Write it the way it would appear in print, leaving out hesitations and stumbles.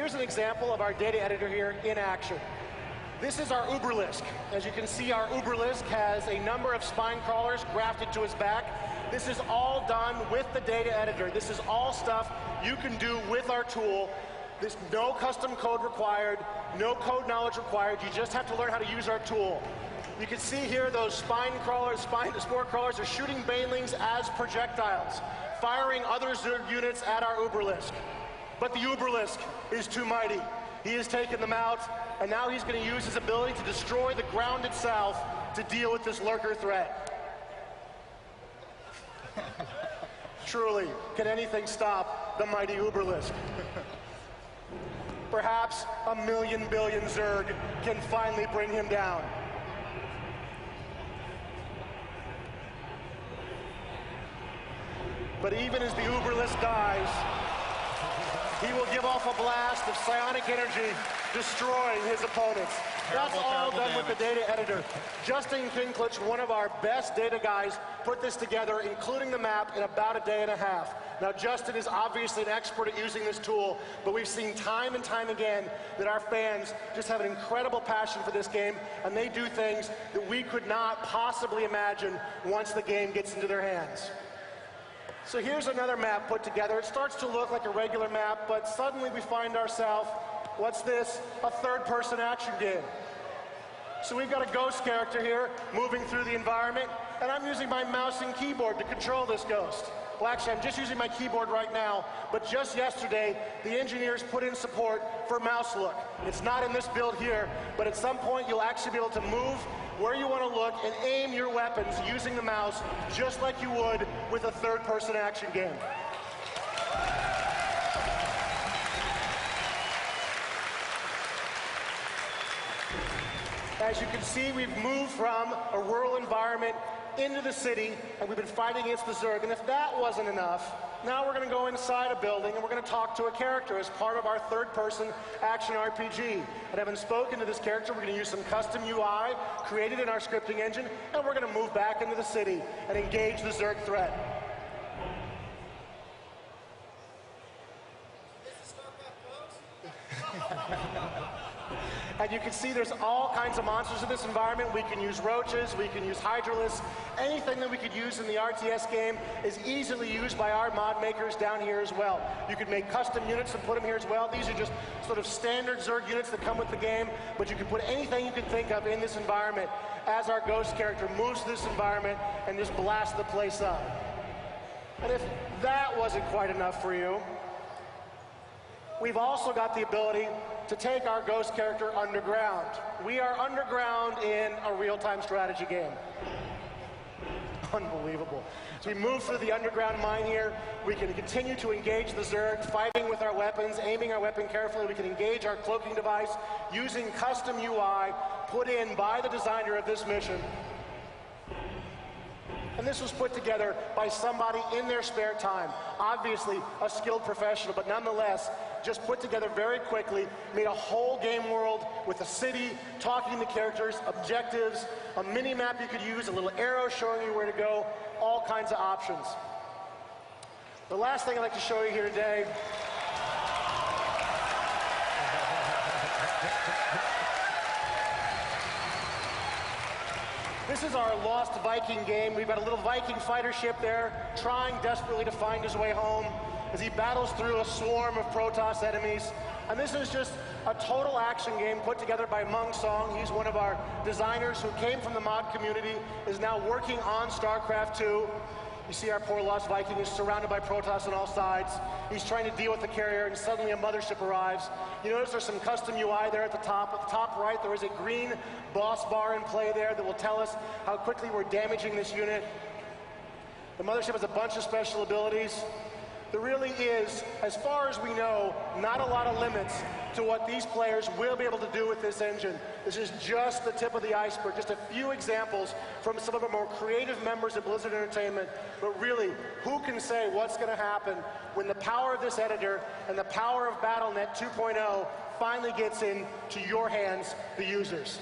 here's an example of our data editor here in action. This is our Uberlisk. As you can see, our Uberlisk has a number of spine crawlers grafted to his back. This is all done with the data editor. This is all stuff you can do with our tool. There's no custom code required, no code knowledge required. You just have to learn how to use our tool. You can see here those spine spore crawlers are shooting banelings as projectiles, firing other Zerg units at our Uberlisk. But the Uberlisk is too mighty. He has taken them out, and now he's going to use his ability to destroy the ground itself to deal with this lurker threat. Truly, can anything stop the mighty Uberlisk? Perhaps a million billion Zerg can finally bring him down. But even as the Uberlisk dies, he will give off a blast of psionic energy, destroying his opponents. That's all done with the data editor. Justin Kinklich, one of our best data guys, put this together, including the map, in about a day and a half. Now, Justin is obviously an expert at using this tool, but we've seen time and time again that our fans just have an incredible passion for this game, and they do things that we could not possibly imagine once the game gets into their hands. So here's another map put together. It starts to look like a regular map, but suddenly we find ourselves, what's this? A third-person action game. So we've got a ghost character here moving through the environment, and I'm using my mouse and keyboard to control this ghost. Well, actually, I'm just using my keyboard right now, but just yesterday, the engineers put in support for mouse look. It's not in this build here, but at some point, you'll actually be able to move where you want to look and aim your weapons using the mouse just like you would with a third-person action game. As you can see, we've moved from a rural environment into the city, and we've been fighting against the Zerg. And if that wasn't enough, now we're going to go inside a building and we're going to talk to a character as part of our third-person action RPG. And having spoken to this character, we're going to use some custom UI created in our scripting engine, and we're going to move back into the city and engage the Zerg threat. And you can see there's all kinds of monsters in this environment. We can use roaches, we can use hydralisks. Anything that we could use in the RTS game is easily used by our mod makers down here as well. You could make custom units and put them here as well. These are just sort of standard Zerg units that come with the game, but you can put anything you can think of in this environment as our ghost character moves through this environment and just blast the place up. And if that wasn't quite enough for you, we've also got the ability to take our ghost character underground. We are underground in a real-time strategy game. Unbelievable. So we move through the underground mine here. We can continue to engage the Zerg, fighting with our weapons, aiming our weapon carefully. We can engage our cloaking device using custom UI put in by the designer of this mission. And this was put together by somebody in their spare time. Obviously a skilled professional, but nonetheless, just put together very quickly, made a whole game world with a city, talking to characters, objectives, a mini map you could use, a little arrow showing you where to go, all kinds of options. The last thing I'd like to show you here today this is our Lost Viking game. We've got a little Viking fighter ship there, trying desperately to find his way home as he battles through a swarm of Protoss enemies. And this is just a total action game put together by Mung Song. He's one of our designers who came from the mod community, is now working on Starcraft II. You see our poor Lost Viking is surrounded by Protoss on all sides. He's trying to deal with the carrier, and suddenly a mothership arrives. You notice there's some custom UI there at the top. At the top right, there is a green boss bar in play there that will tell us how quickly we're damaging this unit. The mothership has a bunch of special abilities. There really is, as far as we know, not a lot of limits to what these players will be able to do with this engine. This is just the tip of the iceberg, just a few examples from some of our more creative members of Blizzard Entertainment. But really, who can say what's going to happen when the power of this editor and the power of BattleNet 2.0 finally gets into your hands, the users?